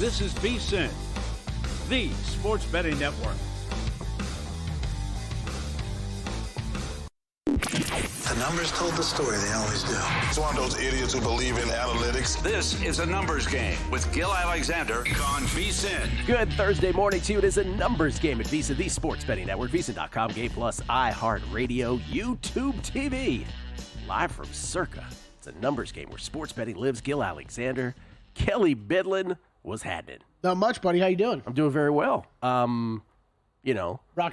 This is VSiN, the sports betting network. The numbers told the story, they always do. It's one of those idiots who believe in analytics. This is a numbers game with Gil Alexander on VSiN. Good Thursday morning to you. It is a numbers game at VSiN, the sports betting network. VSiN.com, Game Plus, iHeartRadio, YouTube TV. Live from Circa. It's a numbers game where sports betting lives. Gil Alexander, Kelly Bidlin was happening. Not much, buddy. How you doing? I'm doing very well. Rocking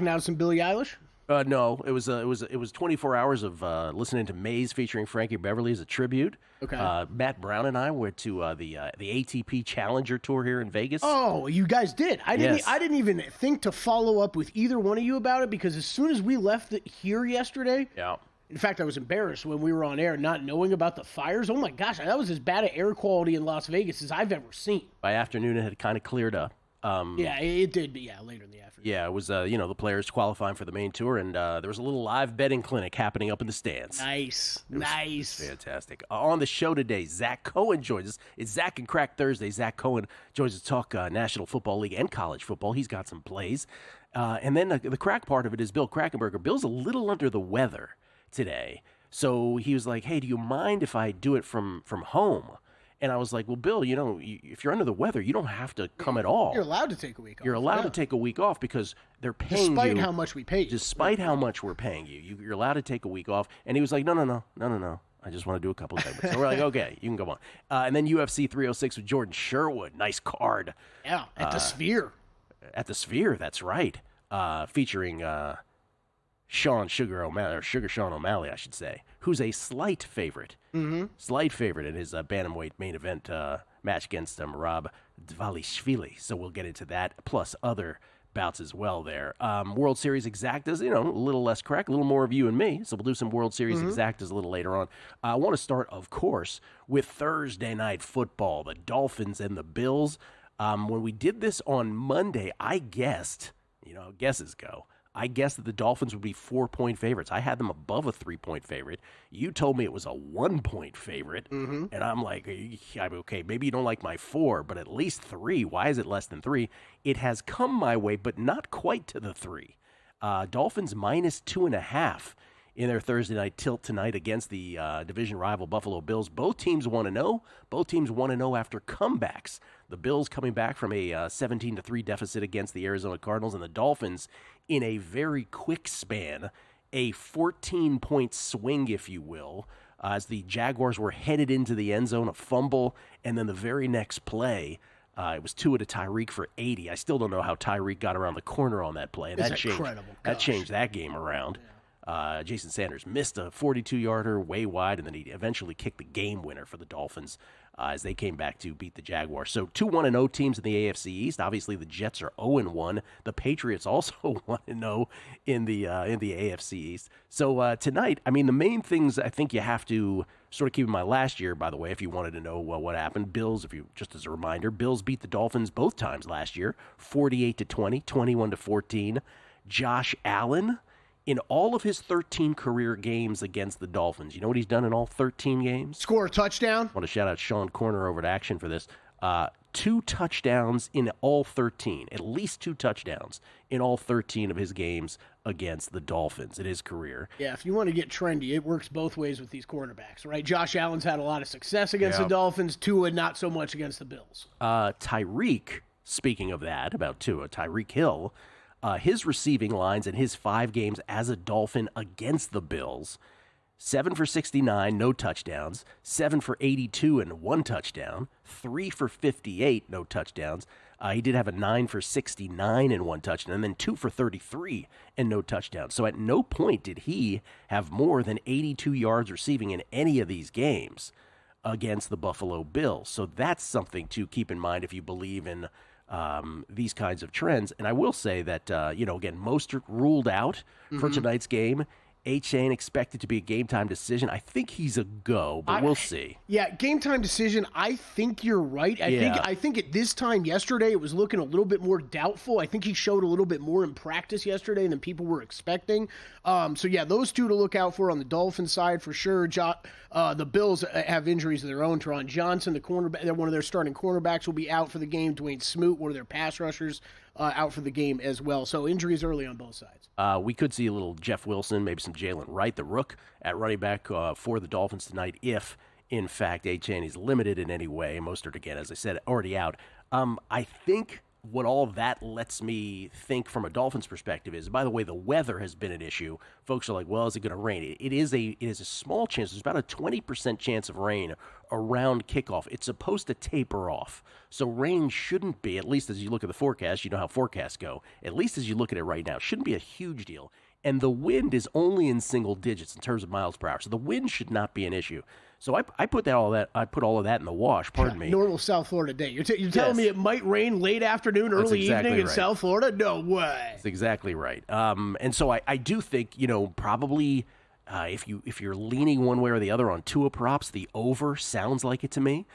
out some Billie Eilish? No, it was 24 hours of listening to Maze featuring Frankie Beverly as a tribute. Okay. Matt Brown and I went to the ATP Challenger Tour here in Vegas. Oh, you guys did. I Yes. didn't even think to follow up with either one of you about it because as soon as we left here yesterday, Yeah. in fact, I was embarrassed when we were on air not knowing about the fires. Oh my gosh, that was as bad an air quality in Las Vegas as I've ever seen. By afternoon, it had kind of cleared up. Yeah, it did. Yeah, later in the afternoon. Yeah, it was, the players qualifying for the main tour, and there was a little live betting clinic happening up in the stands. Nice. Fantastic. On the show today, Zack Cohen joins us. It's Zack and Crack Thursday. Zack Cohen joins us to talk National Football League and college football. He's got some plays. And then the crack part of it is Bill Krackenberger. Bill's a little under the weather today. So he was like, hey, do you mind if I do it from home? And I was like, well, Bill, if you're under the weather, you don't have to come at all. You're allowed to take a week off. You're allowed to take a week off because they're paying you. Despite how much we pay you. Despite how much we're paying you. You're allowed to take a week off. And he was like, no. I just want to do a couple of segments. So we're like, okay, you can go on. And then UFC 306 with Jordan Sherwood. Nice card. Yeah, at the Sphere. At the Sphere, that's right. Featuring Sugar Sean O'Malley, I should say, who's a slight favorite. Mm-hmm. Slight favorite in his bantamweight main event match against Merab Dvalishvili. So we'll get into that, plus other bouts as well there. World Series exactas, a little less crack, a little more of you and me. So we'll do some World Series exactas a little later on. I want to start, of course, with Thursday night football, the Dolphins and the Bills. When we did this on Monday, I guessed, guesses go. I guessed that the Dolphins would be 4-point favorites. I had them above a 3-point favorite. You told me it was a 1-point favorite. Mm-hmm. And I'm like, okay, maybe you don't like my 4, but at least 3. Why is it less than 3? It has come my way, but not quite to the 3. Dolphins minus 2.5 in their Thursday night tilt tonight against the division rival Buffalo Bills. Both teams 1-0. Both teams 1-0 after comebacks. The Bills coming back from a 17-3 deficit against the Arizona Cardinals, and the Dolphins in a very quick span, a 14-point swing, if you will, as the Jaguars were headed into the end zone, a fumble, and then the very next play, it was Tua to Tyreek for 80. I still don't know how Tyreek got around the corner on that play. It's incredible. That changed that game around. Yeah. Jason Sanders missed a 42-yarder way wide, and then he eventually kicked the game winner for the Dolphins as they came back to beat the Jaguars. So 2 1-0 teams in the AFC East. Obviously, the Jets are 0-1. The Patriots also 1-0 in the AFC East. So tonight, the main things I think you have to sort of keep in mind last year, by the way, if you wanted to know what happened. Bills, just as a reminder, Bills beat the Dolphins both times last year, 48-20, 21-14. Josh Allen, in all of his 13 career games against the Dolphins, you know what he's done in all 13 games? Score a touchdown. I want to shout out Sean Corner over at Action for this. 2 touchdowns in all 13, at least 2 touchdowns in all 13 of his games against the Dolphins in his career. Yeah, if you want to get trendy, it works both ways with these quarterbacks, right? Josh Allen's had a lot of success against the Dolphins, Tua not so much against the Bills. Tyreek, speaking of that, about Tua, Tyreek Hill, his receiving lines in his 5 games as a Dolphin against the Bills, 7 for 69, no touchdowns, 7 for 82 and 1 touchdown, 3 for 58, no touchdowns. He did have a 9 for 69 and 1 touchdown, and then 2 for 33 and no touchdowns. So at no point did he have more than 82 yards receiving in any of these games against the Buffalo Bills. So that's something to keep in mind if you believe in these kinds of trends. And I will say that, again, Mostert ruled out for tonight's game. Achane expected to be a game-time decision. I think he's a go, but we'll see. Yeah, game-time decision, I think you're right. I think at this time yesterday, it was looking a little bit more doubtful. I think he showed a little bit more in practice yesterday than people were expecting. So, yeah, those two to look out for on the Dolphins side for sure. The Bills have injuries of their own. Teron Johnson, the cornerback, one of their starting cornerbacks, will be out for the game. Dwayne Smoot, one of their pass rushers, out for the game as well. So injuries early on both sides. We could see a little Jeff Wilson, maybe some Jalen Wright, the rook, at running back for the Dolphins tonight if, in fact, Achane is limited in any way. Mostert, again, as I said, already out. I think what all of that lets me think from a Dolphins perspective is, by the way, the weather has been an issue. Folks are like, well, is it going to rain? It is a small chance. There's about a 20% chance of rain around kickoff. It's supposed to taper off. So rain shouldn't be, at least as you look at the forecast, you know how forecasts go, at least as you look at it right now, shouldn't be a huge deal. And the wind is only in single digits in terms of miles per hour. So the wind should not be an issue. So I put all of that in the wash. Pardon me. Normal South Florida day. You're telling me it might rain late afternoon, early evening in South Florida? No way. That's exactly right. And so I do think, probably if you're leaning one way or the other on Tua props, the over sounds like it to me.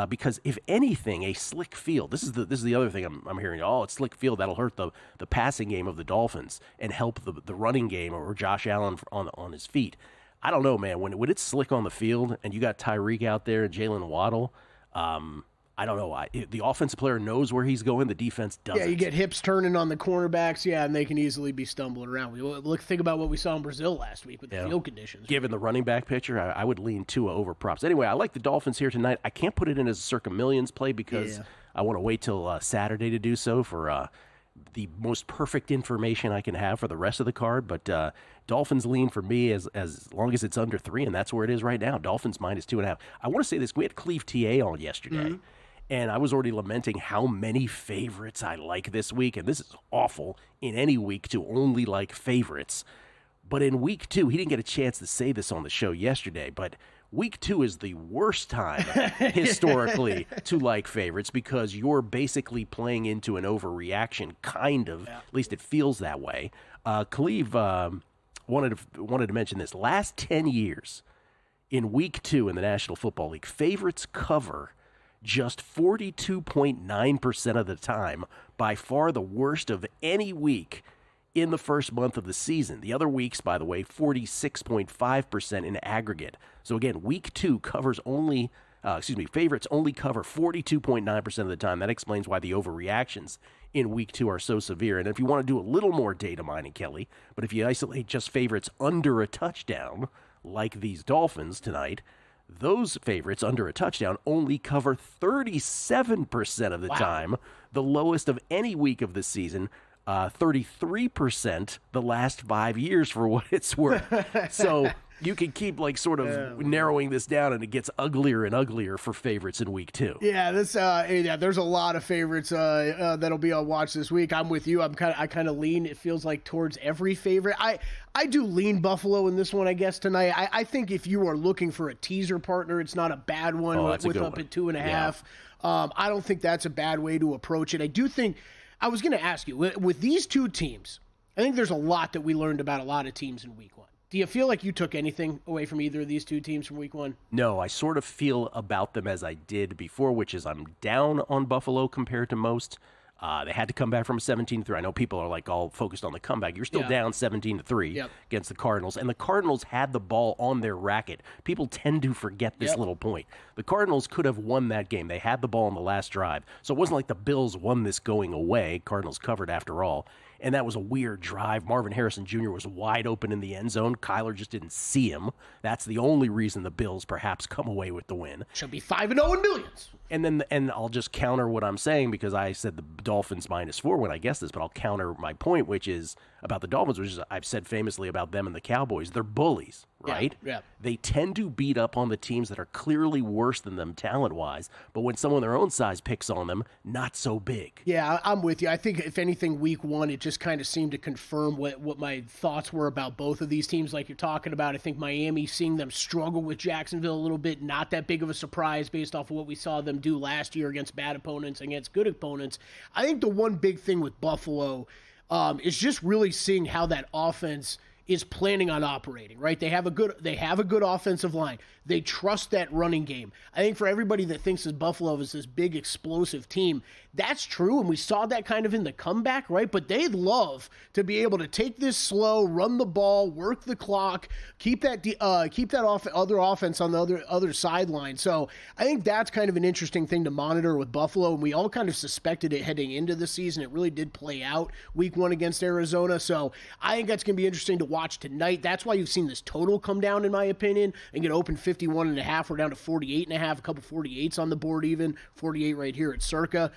Because if anything, a slick field. This is the other thing I'm hearing. Oh, it's slick field that'll hurt the passing game of the Dolphins and help the running game or Josh Allen on his feet. I don't know, man. When it's slick on the field and you got Tyreek out there and Jalen Waddle, I don't know. The offensive player knows where he's going. The defense doesn't. Yeah, you get hips turning on the cornerbacks, and they can easily be stumbling around. Think about what we saw in Brazil last week with the field conditions. Given the running back picture, I would lean Tua over props. Anyway, I like the Dolphins here tonight. I can't put it in as a Circa Millions play because I want to wait till Saturday to do so for the most perfect information I can have for the rest of the card. But Dolphins lean for me as long as it's under 3, and that's where it is right now. Dolphins minus 2.5. I want to say this. We had Cleve TA on yesterday. And I was already lamenting how many favorites I like this week. And this is awful in any week to only like favorites. But in week 2, he didn't get a chance to say this on the show yesterday, but week 2 is the worst time historically to like favorites because you're basically playing into an overreaction, kind of. At least it feels that way. Khalif wanted to mention this. Last 10 years in week 2 in the National Football League, favorites cover just 42.9% of the time, by far the worst of any week in the first month of the season. The other weeks, by the way, 46.5% in aggregate. So again, week 2 covers favorites only cover 42.9% of the time. That explains why the overreactions in week 2 are so severe. And if you want to do a little more data mining, Kelly, but if you isolate just favorites under a touchdown, like these Dolphins tonight, those favorites under a touchdown only cover 37% of the time, the lowest of any week of the season, 33% the last 5 years for what it's worth. So you can keep narrowing this down, and it gets uglier and uglier for favorites in week 2. Yeah, there's a lot of favorites that'll be on watch this week. I'm with you. I kind of lean. It feels like towards every favorite. I do lean Buffalo in this one, I guess, tonight. I think if you are looking for a teaser partner, it's not a bad one with up at 2.5. Yeah. I don't think that's a bad way to approach it. I do think I was going to ask you with these two teams. I think there's a lot that we learned about a lot of teams in week 1. Do you feel like you took anything away from either of these two teams from week 1? No, I sort of feel about them as I did before, which is I'm down on Buffalo compared to most. They had to come back from a 17-3. I know people are like all focused on the comeback. You're still down 17-3 against the Cardinals, and the Cardinals had the ball on their racket. People tend to forget this little point. The Cardinals could have won that game. They had the ball on the last drive, so it wasn't like the Bills won this going away. Cardinals covered after all. And that was a weird drive. Marvin Harrison Jr. was wide open in the end zone. Kyler just didn't see him. That's the only reason the Bills perhaps come away with the win. Should be 5-0 in millions. And I'll just counter what I'm saying because I said the Dolphins -4 when I guessed this, but I'll counter my point, which is about the Dolphins, which is I've said famously about them and the Cowboys. They're bullies, right? Yeah. They tend to beat up on the teams that are clearly worse than them talent-wise, but when someone their own size picks on them, not so big. Yeah, I'm with you. I think, if anything, week 1, it just kind of seemed to confirm what my thoughts were about both of these teams like you're talking about. I think Miami, seeing them struggle with Jacksonville a little bit, not that big of a surprise based off of what we saw them do last year against bad opponents, against good opponents. I think the one big thing with Buffalo is just really seeing how that offense is planning on operating, right? They have a good offensive line. They trust that running game. I think for everybody that thinks that Buffalo is this big explosive team, that's true, and we saw that kind of in the comeback, right? But they'd love to be able to take this slow, run the ball, work the clock, keep that other offense on the other sideline. So I think that's kind of an interesting thing to monitor with Buffalo, and we all kind of suspected it heading into the season. It really did play out week 1 against Arizona, so I think that's going to be interesting to watch tonight. That's why you've seen this total come down, in my opinion, and get open 51.5. We're down to 48.5, a couple 48s on the board even, 48 right here at Circa.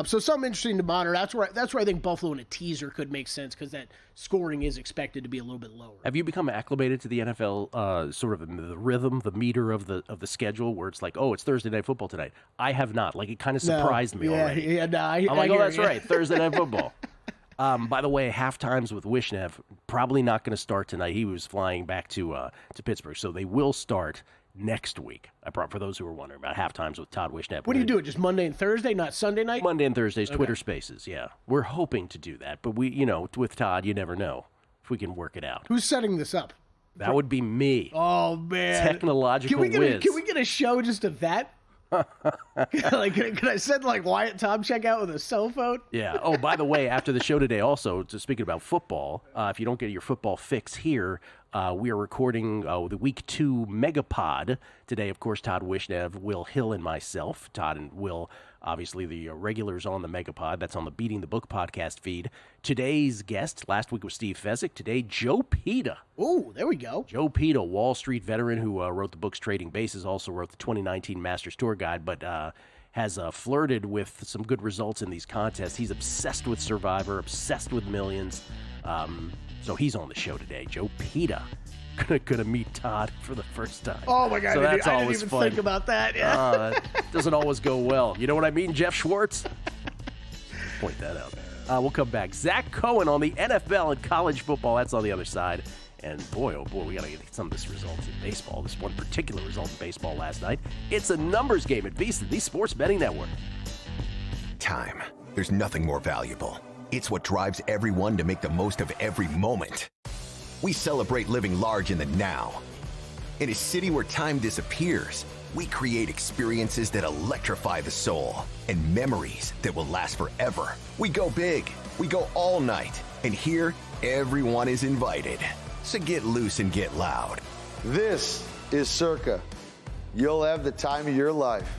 So something interesting to monitor. That's where I think Buffalo in a teaser could make sense, because that scoring is expected to be a little bit lower. Have you become acclimated to the NFL sort of the rhythm, the meter of the schedule, where it's like, oh, it's Thursday Night Football tonight? I have not. Like, it kind of surprised me already. I'm like, oh, that's right, Thursday Night Football. By the way, half times with Wishnev probably not going to start tonight. He was flying back to Pittsburgh, so they will start next week. For those who are wondering about half times with Todd Wishnev. What do you do? Just Monday and Thursday, not Sunday night? Monday and Thursdays, okay. Twitter Spaces. Yeah, we're hoping to do that, but with Todd, you never know if we can work it out. Who's setting this up? That would be me. Oh man, technological whiz. Can we get a show just of that? Like, can I send Wyatt Tomchek out with a cell phone? Yeah. Oh, by the way, after the show today, also, speaking about football, if you don't get your football fix here, we are recording the Week 2 Megapod today. Of course, Todd Wishnev, Will Hill, and myself. Todd and Will, obviously the regulars on the Megapod. That's on the Beating the Book podcast feed. Today's guest, last week was Steve Fezzik. Today, Joe Pita. Oh, there we go. Joe Pita, Wall Street veteran who wrote the books Trading Bases, also wrote the 2019 Masters Tour Guide, but has flirted with some good results in these contests. He's obsessed with Survivor, obsessed with Millions. So he's on the show today. Joe Pita. Gonna meet Todd for the first time. Oh my God! So that's I always didn't even fun. think about that. Yeah. That doesn't always go well. You know what I mean, Jeff Schwartz? Point that out. We'll come back. Zack Cohen on the NFL and college football. That's on the other side. And boy, oh boy, we got to get some of this results in baseball. This one particular result in baseball last night. It's a numbers game at VSiN, the Sports Betting Network. Time. There's nothing more valuable. It's what drives everyone to make the most of every moment. We celebrate living large in the now. In a city where time disappears, we create experiences that electrify the soul and memories that will last forever. We go big, we go all night, and here, everyone is invited. So get loose and get loud. This is Circa. You'll have the time of your life.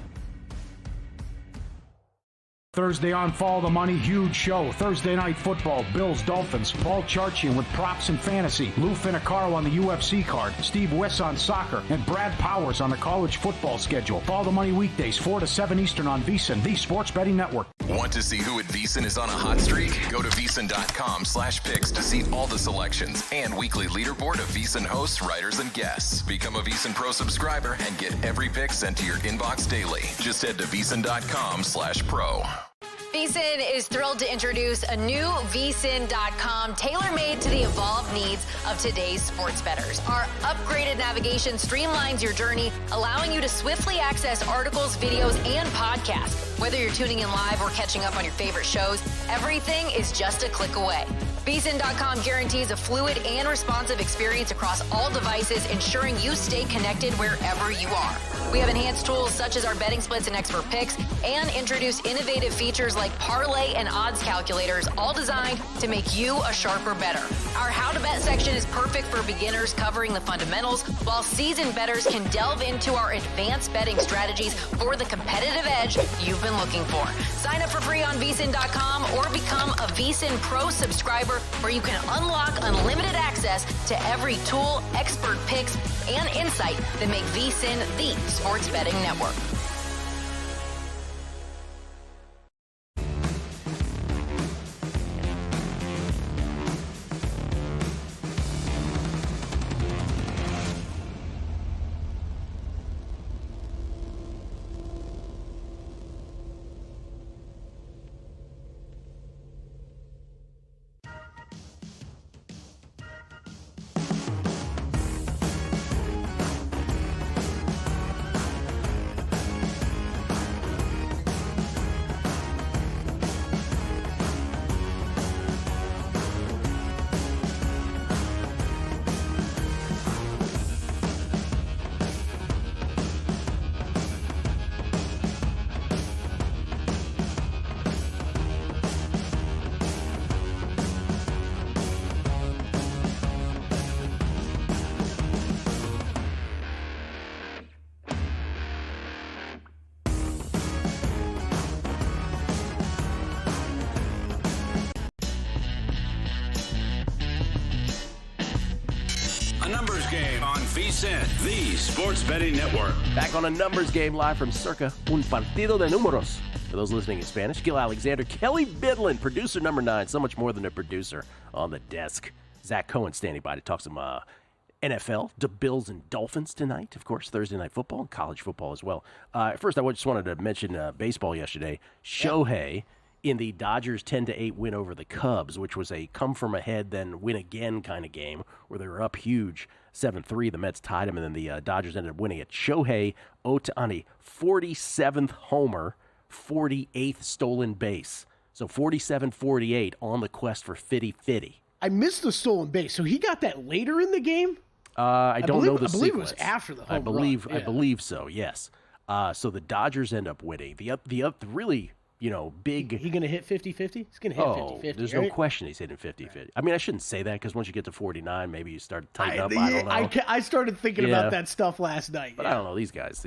Thursday on Follow the Money, huge show. Thursday Night Football, Bills, Dolphins. Paul Charchian with props and fantasy. Lou Finicaro on the UFC card. Steve West on soccer. And Brad Powers on the college football schedule. Follow the Money weekdays, 4 to 7 Eastern on VSiN, the Sports Betting Network. Want to see who at VSiN is on a hot streak? Go to VSiN.com/picks to see all the selections and weekly leaderboard of VSiN hosts, writers, and guests. Become a VSiN Pro subscriber and get every pick sent to your inbox daily. Just head to VSiN.com/pro. VSiN is thrilled to introduce a new VSiN.com tailor-made to the evolved needs of today's sports bettors. Our upgraded navigation streamlines your journey, allowing you to swiftly access articles, videos, and podcasts. Whether you're tuning in live or catching up on your favorite shows, everything is just a click away. VSiN.com guarantees a fluid and responsive experience across all devices, ensuring you stay connected wherever you are. We have enhanced tools such as our betting splits and expert picks, and introduce innovative features like parlay and odds calculators, all designed to make you a sharper bettor. Our How to Bet section is perfect for beginners, covering the fundamentals, while seasoned bettors can delve into our advanced betting strategies for the competitive edge you've been looking for. Sign up for free on VSiN.com or become a VSiN Pro subscriber, where you can unlock unlimited access to every tool, expert picks, and insight that make VSiN the Sports Betting Network. Game on VSiN, the Sports Betting Network. Back on a numbers game live from Circa Un Partido de Números. For those listening in Spanish, Gil Alexander, Kelly Bidlin, producer number 9, so much more than a producer on the desk. Zack Cohen standing by to talk some NFL, the Bills and Dolphins tonight, of course, Thursday night football and college football as well. First, I just wanted to mention baseball yesterday. Shohei in the Dodgers 10-8 win over the Cubs, which was a come from ahead then win again kind of game where they were up huge 7-3. The Mets tied them, and then the Dodgers ended up winning it. Shohei Ohtani, 47th homer, 48th stolen base. So 47-48 on the quest for 50-50. I missed the stolen base, so he got that later in the game? I don't know the sequence. I believe it was after the home run. I believe so, yes. So the Dodgers end up winning. The really, big... He going to hit 50-50? He's going to hit 50-50, there's right? no question he's hitting 50-50. I mean, I shouldn't say that because once you get to 49, maybe you start tightening up. I don't know. I started thinking about that stuff last night. But I don't know. These guys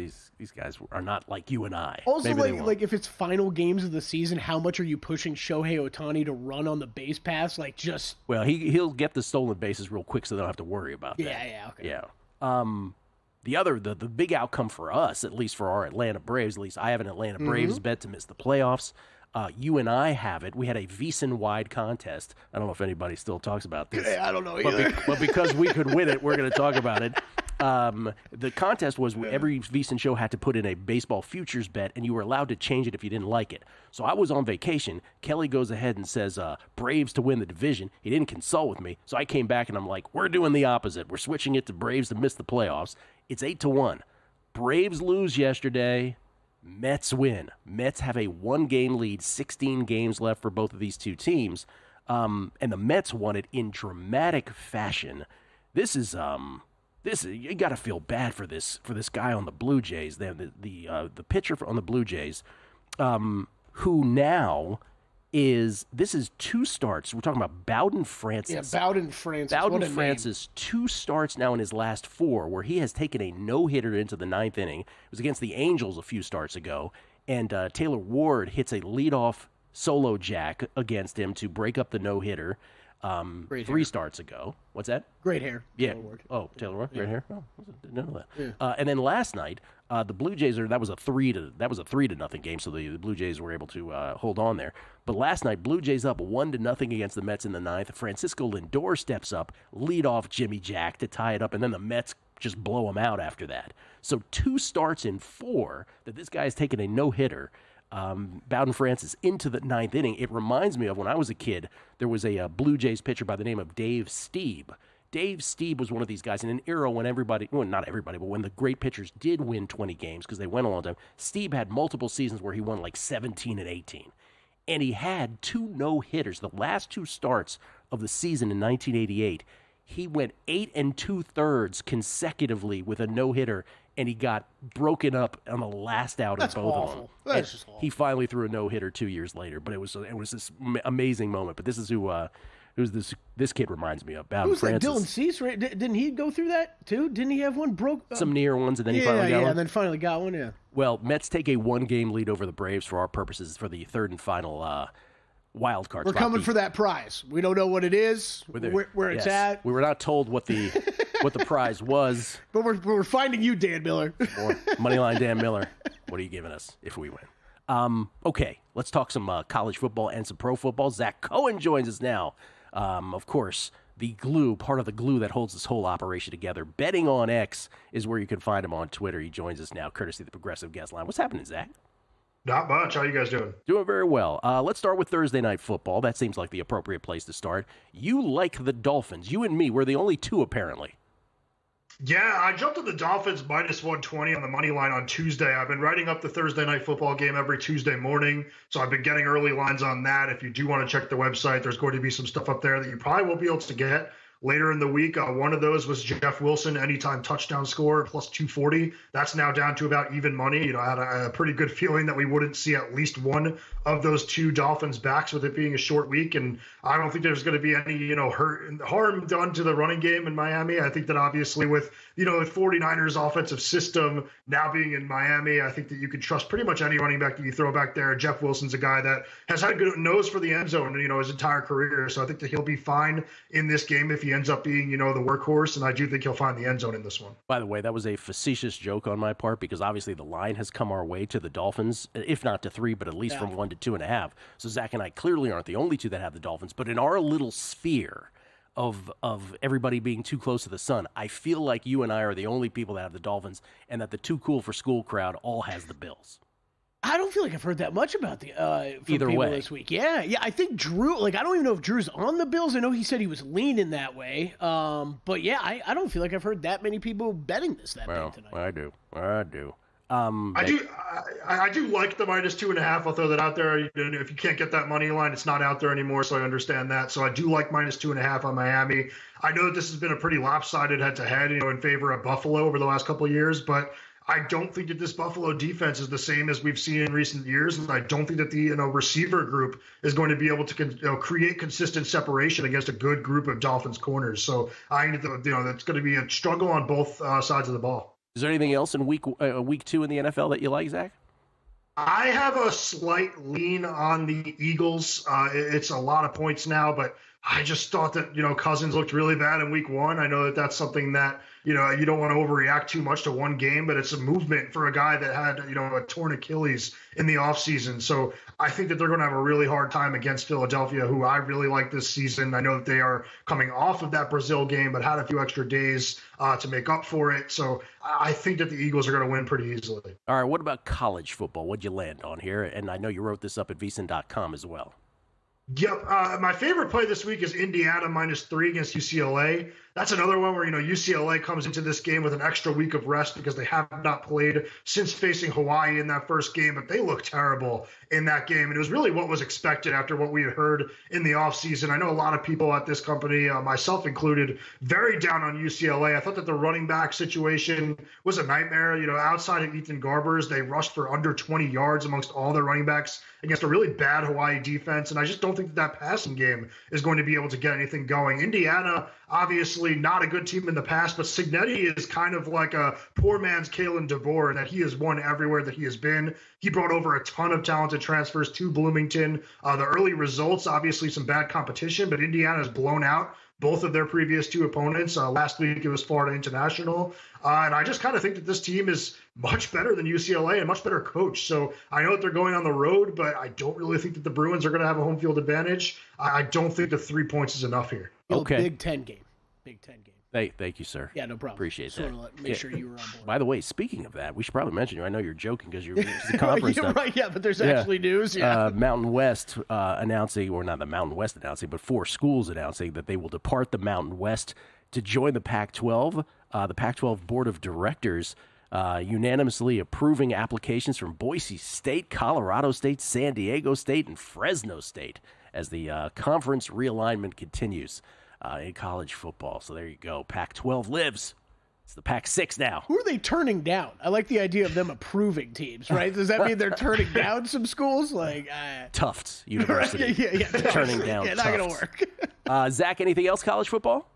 are not like you and I. Also, like if it's final games of the season, how much are you pushing Shohei Ohtani to run on the base pass? Well, he'll get the stolen bases real quick so they don't have to worry about that. Yeah, okay. Yeah. The big outcome for us, at least for our Atlanta Braves, at least I have an Atlanta Braves bet to miss the playoffs. You and I have it. We had a VSiN-wide contest. I don't know if anybody still talks about this. I don't know either. But because we could win it, we're going to talk about it. The contest was every VSiN show had to put in a baseball futures bet, and you were allowed to change it if you didn't like it. So I was on vacation. Kelly goes ahead and says Braves to win the division. He didn't consult with me, so I came back and I'm like, we're doing the opposite. We're switching it to Braves to miss the playoffs. It's 8-1. Braves lose yesterday. Mets win. Mets have a 1-game lead, 16 games left for both of these two teams, and the Mets won it in dramatic fashion. This is you got to feel bad for this guy on the Blue Jays. The pitcher on the Blue Jays, who now is 2 starts. We're talking about Bowden Francis. Yeah, Bowden Francis. Bowden Francis, 2 starts now in his last 4, where he has taken a no-hitter into the 9th inning. It was against the Angels a few starts ago, and Taylor Ward hits a leadoff solo jack against him to break up the no-hitter. 3 starts ago. What's that? Great hair. Yeah. Taylor Ward. Oh, Taylor Ward. Great hair. Oh, didn't know that. Yeah. And then last night, the Blue Jays that was a 3-0 game, so the Blue Jays were able to hold on there. But last night, Blue Jays up 1-0 against the Mets in the 9th. Francisco Lindor steps up, lead off Jimmy Jack to tie it up, and then the Mets just blow him out after that. So 2 starts in 4 that this guy has taken a no-hitter. Bowden Francis into the 9th inning. It reminds me of when I was a kid, there was a Blue Jays pitcher by the name of Dave Stieb. Dave Stieb was one of these guys in an era when not everybody, but when the great pitchers did win 20 games because they went a long time. Stieb had multiple seasons where he won like 17 and 18. And he had 2 no-hitters. The last 2 starts of the season in 1988, he went 8 2/3 consecutively with a no-hitter, and he got broken up on the last out of both of them. That's just awful. He finally threw a no-hitter 2 years later, but it was this amazing moment. But this is who's this kid reminds me of. Bowden Francis. Dylan Cease? Right? Didn't he go through that too? Didn't he have one broke? Some near ones, and then he finally got one? Yeah, and then finally got one, yeah. Well, Mets take a 1-game lead over the Braves for our purposes for the 3rd and final wild card. We're coming for that prize. We don't know what it is, where it's at. We were not told what the prize was. But we're finding you, Dan Miller. Or Moneyline Dan Miller. What are you giving us if we win? Okay, let's talk some college football and some pro football. Zack Cohen joins us now. Of course, the glue, part of the glue that holds this whole operation together. Betting on X is where you can find him on Twitter. He joins us now, courtesy of the Progressive Guest Line. What's happening, Zach? Not much. How you guys doing? Doing very well. Let's start with Thursday Night Football. That seems like the appropriate place to start. You like the Dolphins. You and me, we're the only 2, apparently. Yeah, I jumped on the Dolphins minus 120 on the money line on Tuesday. I've been writing up the Thursday Night Football game every Tuesday morning, so I've been getting early lines on that. If you do want to check the website, there's going to be some stuff up there that you probably won't be able to get later in the week. One of those was Jeff Wilson, anytime touchdown score, plus 240. That's now down to about even money. I had a pretty good feeling that we wouldn't see at least one of those 2 Dolphins backs with it being a short week. And I don't think there's going to be any, harm done to the running game in Miami. I think that obviously with, the 49ers offensive system now being in Miami, I think that you can trust pretty much any running back that you throw back there. Jeff Wilson's a guy that has had a good nose for the end zone, his entire career. So I think that he'll be fine in this game if he he ends up being, the workhorse, and I do think he'll find the end zone in this one. By the way, that was a facetious joke on my part because obviously the line has come our way to the Dolphins, if not to 3, but at least from 1 to 2.5. So Zach and I clearly aren't the only two that have the Dolphins, but in our little sphere of everybody being too close to the sun, I feel like you and I are the only people that have the Dolphins, and that the too cool for school crowd all has the Bills. I don't feel like I've heard that much about the from Either people way this week. Yeah. I think Drew. I don't even know if Drew's on the Bills. I know he said he was leaning that way. But yeah, I don't feel like I've heard that many people betting this big tonight. I do. I do like the -2.5. I'll throw that out there. If you can't get that money line, it's not out there anymore, so I understand that. So I do like -2.5 on Miami. I know that this has been a pretty lopsided head-to-head, in favor of Buffalo over the last couple of years, but I don't think that this Buffalo defense is the same as we've seen in recent years, and I don't think that the receiver group is going to be able to create consistent separation against a good group of Dolphins corners. So I think that's going to be a struggle on both sides of the ball. Is there anything else in week 2 in the NFL that you like, Zach? I have a slight lean on the Eagles. It's a lot of points now, but I just thought that, Cousins looked really bad in week 1. I know that that's something that, you don't want to overreact too much to one game, but it's a movement for a guy that had, a torn Achilles in the offseason. So I think that they're going to have a really hard time against Philadelphia, who I really like this season. I know that they are coming off of that Brazil game, but had a few extra days to make up for it. So I think that the Eagles are going to win pretty easily. All right, what about college football? What'd you land on here? And I know you wrote this up at VSiN.com as well. Yep. My favorite play this week is Indiana -3 against UCLA. That's another one where, UCLA comes into this game with an extra week of rest because they have not played since facing Hawaii in that first game, but they looked terrible in that game. And it was really what was expected after what we had heard in the offseason. I know a lot of people at this company, myself included, very down on UCLA. I thought that the running back situation was a nightmare. Outside of Ethan Garbers, they rushed for under 20 yards amongst all their running backs against a really bad Hawaii defense. And I just don't think that passing game is going to be able to get anything going. Indiana, obviously not a good team in the past, but Cignetti is kind of like a poor man's Kalen DeBoer, that he has won everywhere that he has been. He brought over a ton of talented transfers to Bloomington. The early results, obviously some bad competition, but Indiana has blown out both of their previous 2 opponents. Last week it was Florida International. And I just kind of think that this team is much better than UCLA and much better coached. So I know that they're going on the road, but I don't really think that the Bruins are going to have a home field advantage. I don't think the 3 points is enough here. Okay. Big 10 game. Thank you, sir. Yeah, no problem. Appreciate that. Make sure you were on board. By the way, speaking of that, we should probably mention you. I know you're joking because you're the conference stuff. Right, yeah, but there's actually news. Yeah. Mountain West announcing, or not the Mountain West announcing, but 4 schools announcing that they will depart the Mountain West to join the Pac-12. The Pac-12 Board of Directors unanimously approving applications from Boise State, Colorado State, San Diego State, and Fresno State as the conference realignment continues in college football. So there you go. Pac-12 lives. It's the Pac-6 now. Who are they turning down? I like the idea of them approving teams, right? Does that mean they're turning down some schools? Tufts University. Yeah. Turning down Tufts. Not going to work. Zach, anything else college football?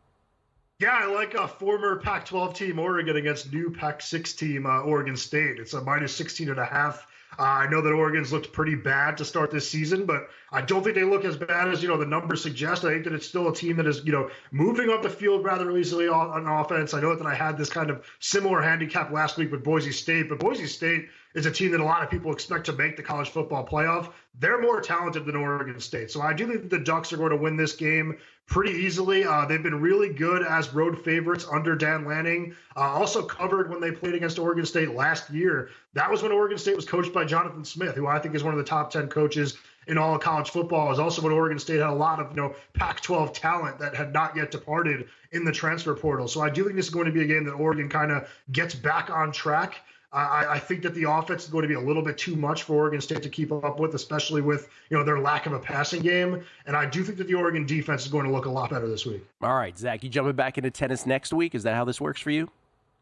Yeah, I like a former Pac-12 team, Oregon, against new Pac-6 team, Oregon State. It's a -16.5. I know that Oregon's looked pretty bad to start this season, but I don't think they look as bad as, the numbers suggest. I think that it's still a team that is, moving up the field rather easily on offense. I know that I had this kind of similar handicap last week with Boise State, but Boise State is a team that a lot of people expect to make the college football playoff. They're more talented than Oregon State. So I do think that the Ducks are going to win this game pretty easily. They've been really good as road favorites under Dan Lanning. Also covered when they played against Oregon State last year. That was when Oregon State was coached by Jonathan Smith, who I think is one of the top 10 coaches in all of college football. It was also when Oregon State had a lot of Pac-12 talent that had not yet departed in the transfer portal. So I do think this is going to be a game that Oregon kind of gets back on track. I think that the offense is going to be a little bit too much for Oregon State to keep up with, especially with their lack of a passing game. And I do think that the Oregon defense is going to look a lot better this week. All right, Zach, you jumping back into tennis next week? Is that how this works for you?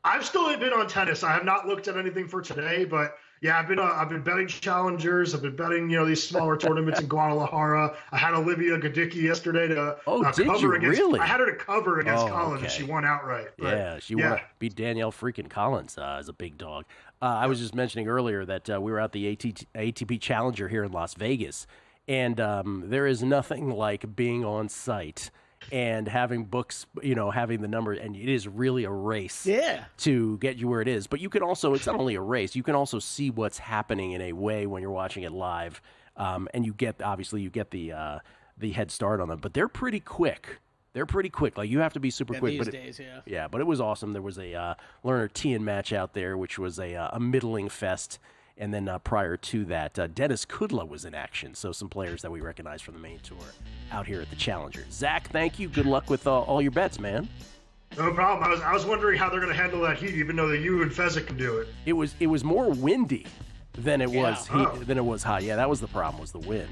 I've still been on tennis. I have not looked at anything for today, but yeah, I've been betting challengers. I've been betting these smaller tournaments in Guadalajara. I had Olivia Godicki yesterday to cover against. Really? I had her to cover against Collins, and she won outright. But, she won. Beat Danielle freaking Collins as a big dog. I was just mentioning earlier that we were at the ATP Challenger here in Las Vegas, and there is nothing like being on site and having books, having the number, and it is really a race Yeah. to get you where it is. But you can also, it's not only a race, you can also see what's happening in a way when you're watching it live, and you get the head start on them. But they're pretty quick. Like, you have to be super quick. These days, yeah. Yeah, but it was awesome. There was a Lerner Tien match out there, which was a middling fest. And then prior to that, Dennis Kudla was in action. So some players that we recognize from the main tour out here at the Challenger. Zach, thank you. Good luck with all your bets, man. No problem. I was wondering how they're going to handle that heat, even though you and Fezzik can do it. It was more windy than it was hot. Yeah, that was the problem, was the wind.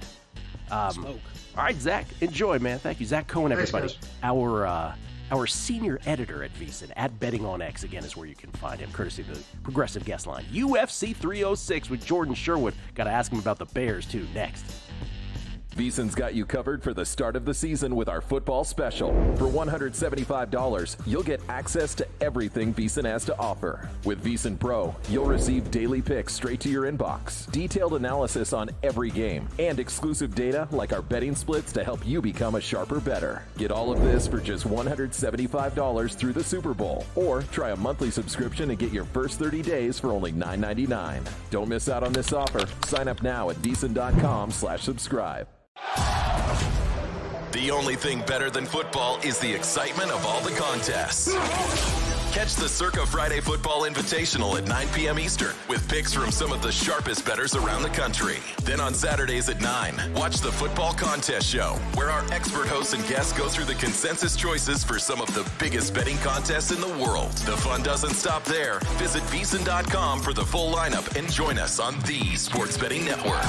Smoke. All right, Zach, enjoy, man. Thank you. Zach Cohen, everybody. Thanks, Our senior editor at VSiN, at Betting on X, again, is where you can find him, courtesy of the Progressive Guest Line. UFC 306 with Jordan Sherwood. Got to ask him about the Bears, too, next. VSiN's got you covered for the start of the season with our football special. For $175, you'll get access to everything VSiN has to offer. With VSiN Pro, you'll receive daily picks straight to your inbox, detailed analysis on every game, and exclusive data like our betting splits to help you become a sharper bettor. Get all of this for just $175 through the Super Bowl, or try a monthly subscription and get your first 30 days for only $9.99. Don't miss out on this offer. Sign up now at VSiN.com/subscribe. The only thing better than football is the excitement of all the contests. Catch the Circa Friday Football Invitational at 9 p.m. Eastern with picks from some of the sharpest bettors around the country. Then on Saturdays at 9, watch the Football Contest Show, where our expert hosts and guests go through the consensus choices for some of the biggest betting contests in the world. The fun doesn't stop there. Visit VSiN.com for the full lineup and join us on the Sports Betting Network.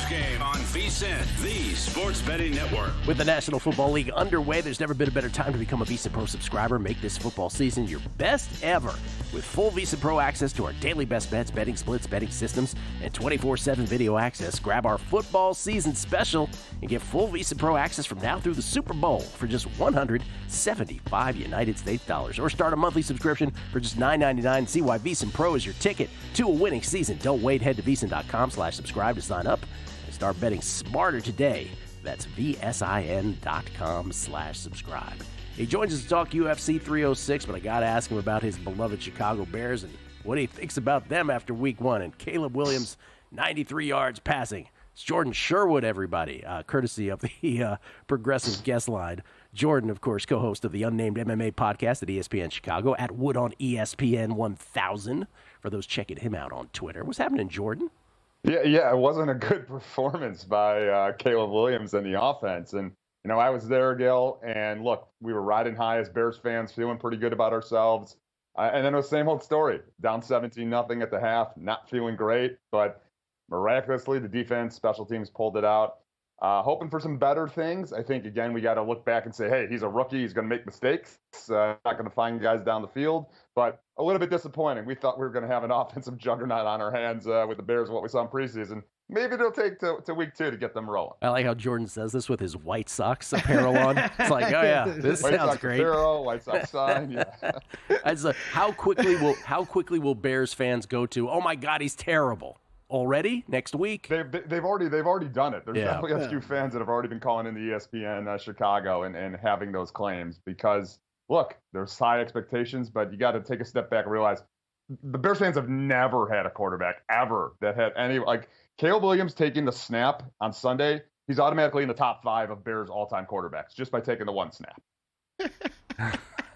Game on VSiN, the sports betting network. With the National Football League underway, there's never been a better time to become a VSiN Pro subscriber. Make this football season your best ever with full VSiN Pro access to our daily best bets, betting splits, betting systems, and 24/7 video access. Grab our football season special and get full VSiN Pro access from now through the Super Bowl for just $175 United States dollars. Or start a monthly subscription for just $9.99 and see why VSiN Pro is your ticket to a winning season. Don't wait. Head to VSiN.com/subscribe to sign up and start betting smarter today. That's VSIN.com/subscribe. He joins us to talk UFC 306, but I got to ask him about his beloved Chicago Bears and what he thinks about them after week one. And Caleb Williams, 93 yards passing. It's Jordan Sherwood, everybody, courtesy of the Progressive Guest Line. Jordan, of course, co-host of the Unnamed MMA podcast at ESPN Chicago, at Wood on ESPN 1000, for those checking him out on Twitter. What's happening, Jordan? Yeah, it wasn't a good performance by Caleb Williams in the offense. And, you know, I was there, Gil, and look, we were riding high as Bears fans, feeling pretty good about ourselves. And then it was the same old story, down 17-0 at the half, not feeling great, but miraculously, the defense, special teams pulled it out. Hoping for some better things. I think, again, we got to look back and say, hey, he's a rookie. He's going to make mistakes. Not going to find guys down the field. But a little bit disappointing. We thought we were going to have an offensive juggernaut on our hands with the Bears, what we saw in preseason. Maybe it'll take to week 2 to get them rolling. I like how Jordan says this with his White Sox apparel on. It's like, oh, yeah, this White sounds Sox great. Apparel, White Sox sign, yeah. How quickly will Bears fans go to, oh, my God, he's terrible? Already next week? They've already done it. There's definitely a few fans that have already been calling in the ESPN Chicago and having those claims because, look, there's high expectations, but you got to take a step back and realize the Bears fans have never had a quarterback ever that had any, like Caleb Williams taking the snap on Sunday, he's automatically in the top 5 of Bears all-time quarterbacks just by taking the one snap.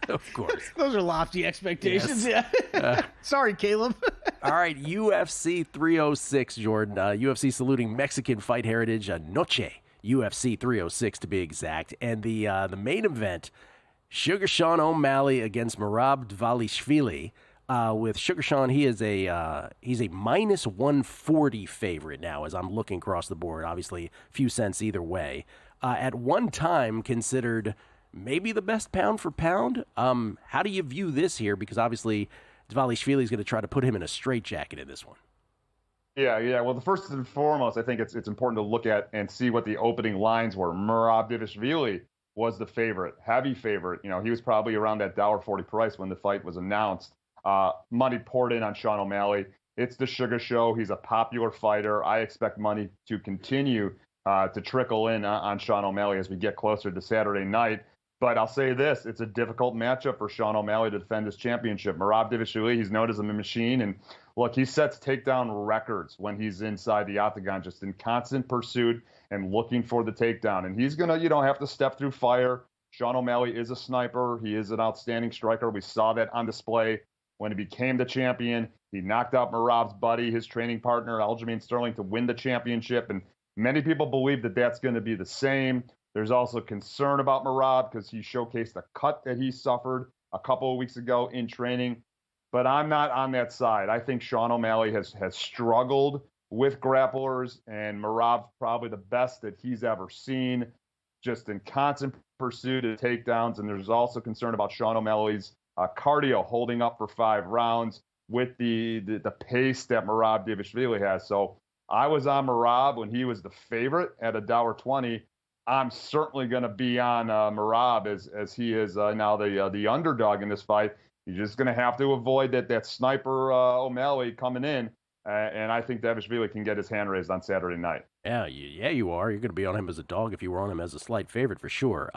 Of course. Those are lofty expectations. Yes. Yeah. Sorry, Caleb. All right, UFC 306, Jordan. UFC saluting Mexican fight heritage, Noche. UFC 306 to be exact. And the main event, Sugar Sean O'Malley against Merab Dvalishvili. With Sugar Sean, he's a minus 140 favorite now as I'm looking across the board. Obviously, a few cents either way. At one time considered maybe the best pound for pound. How do you view this here? Because obviously Dvalishvili is going to try to put him in a straitjacket in this one. Yeah. Well, the first and foremost, I think it's important to look at and see what the opening lines were. Merab Dvalishvili was the favorite, heavy favorite. You know, he was probably around that $1.40 price when the fight was announced. Money poured in on Sean O'Malley. It's the Sugar Show. He's a popular fighter. I expect money to continue to trickle in on Sean O'Malley as we get closer to Saturday night. But I'll say this, it's a difficult matchup for Sean O'Malley to defend his championship. Merab Dvalishvili, he's known as a machine. And look, he sets takedown records when he's inside the octagon, just in constant pursuit and looking for the takedown. And he's going to, have to step through fire. Sean O'Malley is a sniper. He is an outstanding striker. We saw that on display when he became the champion. He knocked out Merab's buddy, his training partner, Aljamain Sterling, to win the championship. And many people believe that that's going to be the same. There's also concern about Merab because he showcased the cut that he suffered a couple of weeks ago in training. But I'm not on that side. I think Sean O'Malley has struggled with grapplers, and Merab's probably the best that he's ever seen, just in constant pursuit of takedowns. And there's also concern about Sean O'Malley's cardio holding up for 5 rounds with the pace that Merab Dvalishvili has. So I was on Merab when he was the favorite at $1.20. I'm certainly going to be on Merab as he is now the underdog in this fight. You're just going to have to avoid that sniper O'Malley coming in, and I think Dvalishvili can get his hand raised on Saturday night. Yeah, you are. You're going to be on him as a dog if you were on him as a slight favorite for sure.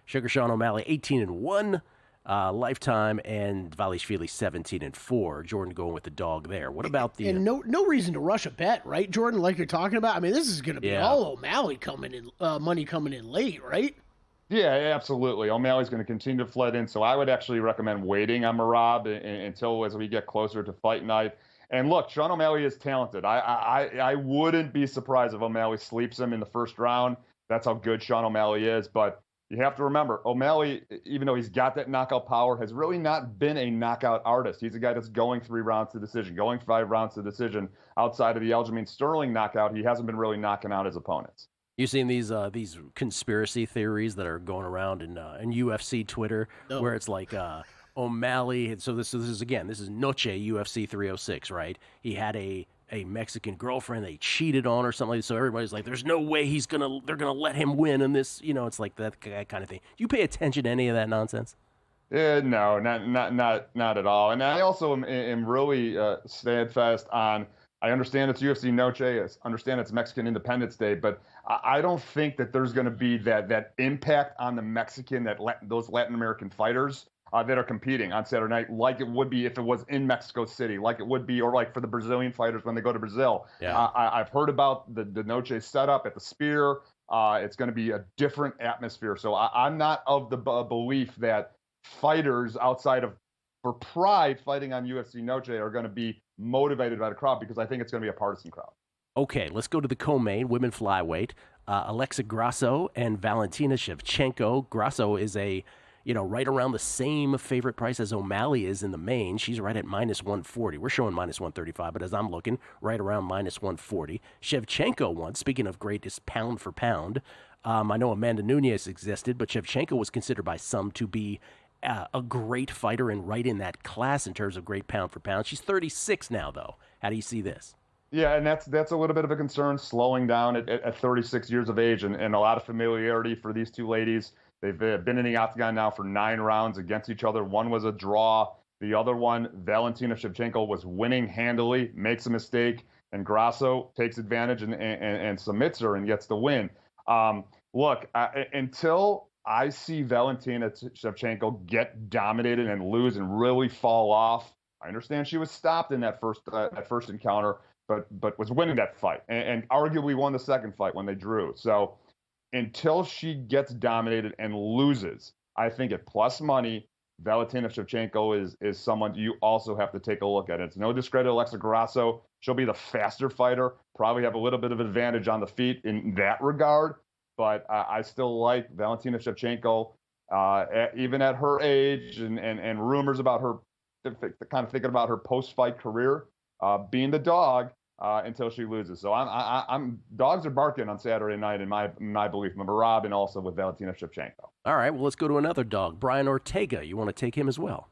Sugar Sean O'Malley 18-1 lifetime, and Dvalishvili 17-4. Jordan going with the dog there. What about the and no reason to rush a bet, right, Jordan? Like you're talking about. I mean, this is going to be all O'Malley coming in, money coming in late, right? Yeah, absolutely. O'Malley's going to continue to flood in, so I would actually recommend waiting on Merab until as we get closer to fight night. And look, Sean O'Malley is talented. I wouldn't be surprised if O'Malley sleeps him in the first round. That's how good Sean O'Malley is. But you have to remember, O'Malley, even though he's got that knockout power, has really not been a knockout artist. He's a guy that's going 3 rounds to decision, going 5 rounds to decision. Outside of the Aljamain Sterling knockout, he hasn't been really knocking out his opponents. You've seen these conspiracy theories that are going around in UFC Twitter, where it's like O'Malley. So this is Noche UFC 306, right? He had a Mexican girlfriend they cheated on or something like that. So everybody's like, there's no way they're gonna let him win in this, it's like that kind of thing. Do you pay attention to any of that nonsense? No, not at all. And I also am really steadfast on, I understand it's UFC Noche, I understand it's Mexican Independence Day, but I don't think that there's going to be that impact on the Mexican, those Latin American fighters that are competing on Saturday night, like it would be if it was in Mexico City, like it would be, or like for the Brazilian fighters when they go to Brazil. Yeah. I've heard about the Noche setup at the Spear. It's going to be a different atmosphere. So I'm not of the belief that fighters outside of for pride fighting on UFC Noche are going to be motivated by the crowd, because I think it's going to be a partisan crowd. Okay, let's go to the co-main, women flyweight. Alexa Grasso and Valentina Shevchenko. Grasso is right around the same favorite price as O'Malley is in the main. She's right at -140. We're showing -135, but as I'm looking, right around -140. Shevchenko once, speaking of greatest pound for pound, I know Amanda Nunes existed, but Shevchenko was considered by some to be a great fighter and right in that class in terms of great pound for pound. She's 36 now, though. How do you see this? Yeah, and that's a little bit of a concern, slowing down at 36 years of age, and a lot of familiarity for these two ladies. They've been in the octagon now for 9 rounds against each other. One was a draw. The other one, Valentina Shevchenko, was winning handily, makes a mistake, and Grasso takes advantage and submits her and gets the win. Look, until I see Valentina Shevchenko get dominated and lose and really fall off, I understand she was stopped in that first encounter, but was winning that fight and arguably won the second fight when they drew. So until she gets dominated and loses, I think at plus money, Valentina Shevchenko is someone you also have to take a look at. It's no discredit to Alexa Grasso. She'll be the faster fighter, probably have a little bit of advantage on the feet in that regard. But I still like Valentina Shevchenko, even at her age and rumors about her, kind of thinking about her post-fight career, being the dog until she loses. So I'm dogs are barking on Saturday night in my belief. Marab and also with Valentina Shevchenko. All right, well, let's go to another dog, Brian Ortega. You want to take him as well?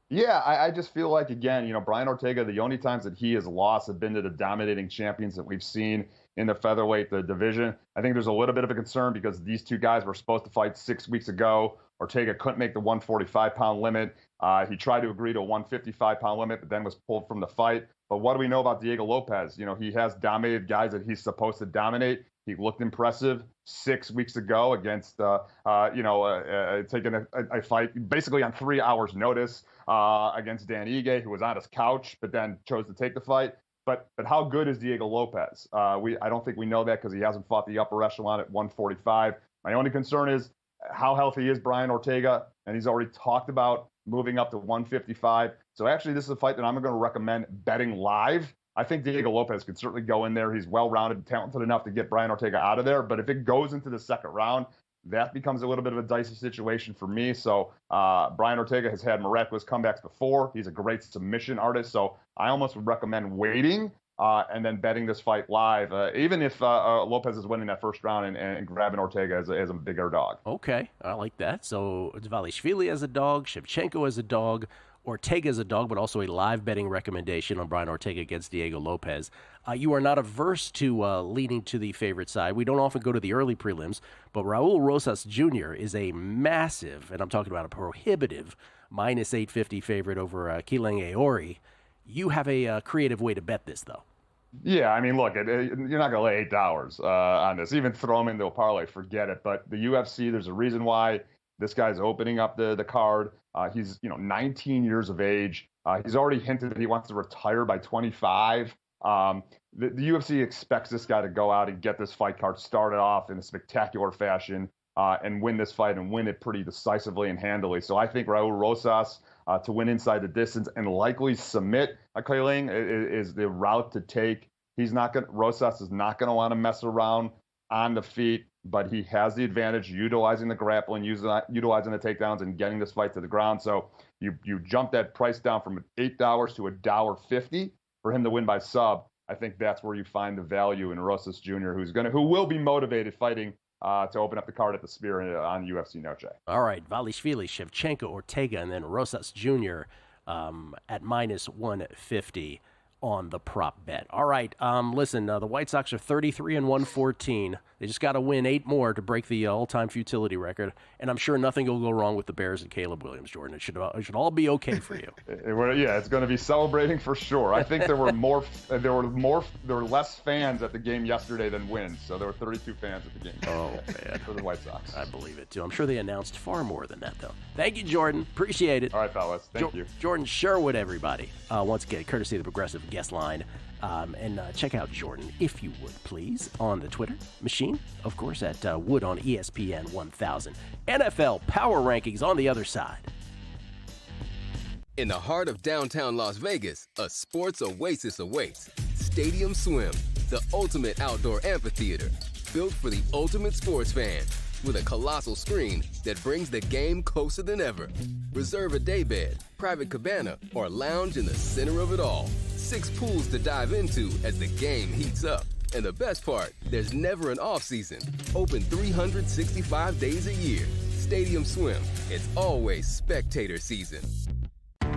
Yeah, I just feel like, again, Brian Ortega, the only times that he has lost have been to the dominating champions that we've seen in the featherweight division. I think there's a little bit of a concern because these two guys were supposed to fight 6 weeks ago. Ortega couldn't make the 145-pound limit. He tried to agree to a 155-pound limit, but then was pulled from the fight. But what do we know about Diego Lopez? He has dominated guys that he's supposed to dominate. He looked impressive 6 weeks ago against, taking a fight basically on 3 hours' notice against Dan Ige, who was on his couch, but then chose to take the fight. But how good is Diego Lopez? I don't think we know that because he hasn't fought the upper echelon at 145. My only concern is how healthy is Brian Ortega, and he's already talked about moving up to 155. So actually, this is a fight that I'm going to recommend betting live. I think Diego Lopez could certainly go in there. He's well-rounded, talented enough to get Brian Ortega out of there. But if it goes into the second round, that becomes a little bit of a dicey situation for me. So Brian Ortega has had miraculous comebacks before. He's a great submission artist. So I almost would recommend waiting and then betting this fight live, even if Lopez is winning that first round and grabbing Ortega as a bigger dog. Okay, I like that. So Dvalishvili as a dog, Shevchenko as a dog, Ortega as a dog, but also a live betting recommendation on Brian Ortega against Diego Lopez. You are not averse to leaning to the favorite side. We don't often go to the early prelims, but Raul Rosas Jr. is a massive, and I'm talking about a prohibitive, minus 850 favorite over Kileng Aori. You have a creative way to bet this, though. Yeah, I mean, look, you're not going to lay $8 on this. Even throw him into a parlay, forget it. But the UFC, there's a reason why this guy's opening up the card. He's 19 years of age. He's already hinted that he wants to retire by 25. The UFC expects this guy to go out and get this fight card started off in a spectacular fashion and win this fight and win it pretty decisively and handily. So I think Raul Rosas to win inside the distance and likely submit Kileng is the route to take. Rosas is not going to want to mess around on the feet, but he has the advantage utilizing the grappling, utilizing the takedowns, and getting this fight to the ground. So you jump that price down from $8 to $1.50 for him to win by sub. I think that's where you find the value in Rosas Jr., who will be motivated fighting to open up the card at the Spear on UFC Noche. All right, Valishvili, Shevchenko, Ortega, and then Rosas Jr. At minus 150 on the prop bet. All right, listen, the White Sox are 33-114. They just got to win 8 more to break the all-time futility record, and I'm sure nothing will go wrong with the Bears and Caleb Williams, Jordan. It should all be okay for you. Yeah, it's going to be celebrating for sure. I think there were less fans at the game yesterday than wins, so there were 32 fans at the game. Oh man, for the White Sox. I believe it too. I'm sure they announced far more than that though. Thank you, Jordan. Appreciate it. All right, fellas. Thank you. Jordan Sherwood, everybody. Once again, courtesy of the Progressive Guest Line. And check out Jordan, if you would, please, on the Twitter machine. Of course, at Wood on ESPN 1000. NFL Power Rankings on the other side. In the heart of downtown Las Vegas, a sports oasis awaits. Stadium Swim, the ultimate outdoor amphitheater, built for the ultimate sports fan, with a colossal screen that brings the game closer than ever. Reserve a daybed, private cabana, or lounge in the center of it all. 6 pools to dive into as the game heats up. And the best part, there's never an off-season. Open 365 days a year. Stadium Swim, it's always spectator season.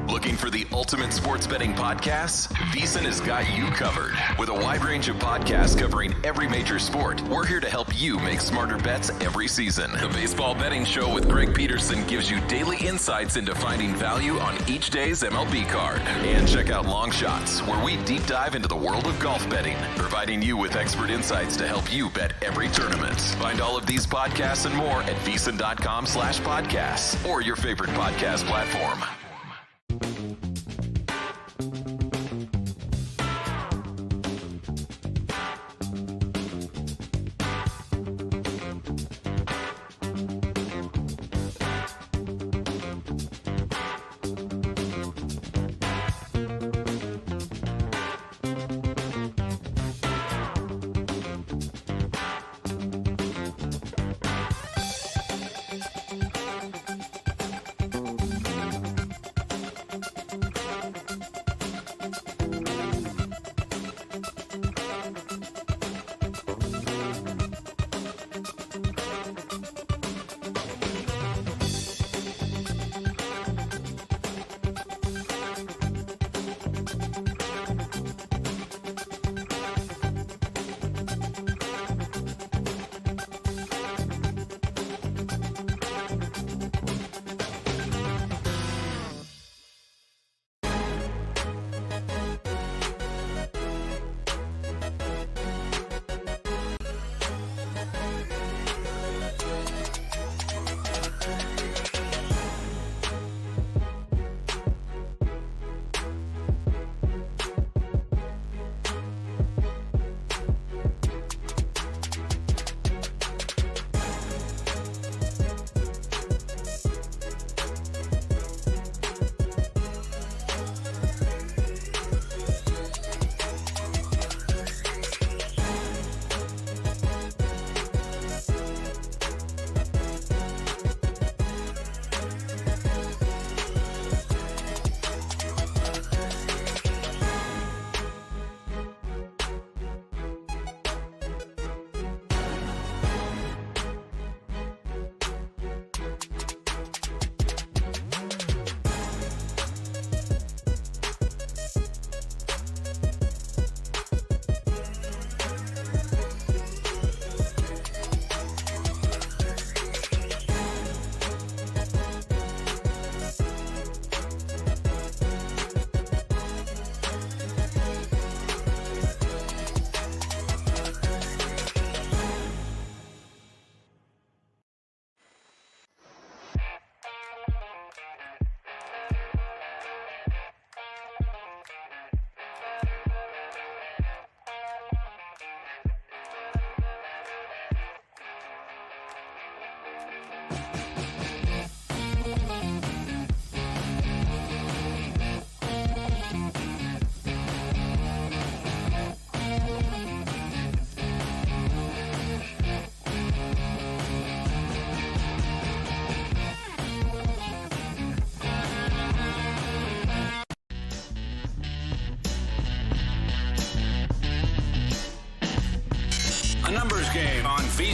Looking for the ultimate sports betting podcasts? VSiN has got you covered. With a wide range of podcasts covering every major sport, we're here to help you make smarter bets every season. The Baseball Betting Show with Greg Peterson gives you daily insights into finding value on each day's MLB card. And check out Long Shots, where we deep dive into the world of golf betting, providing you with expert insights to help you bet every tournament. Find all of these podcasts and more at VSiN.com/podcasts or your favorite podcast platform.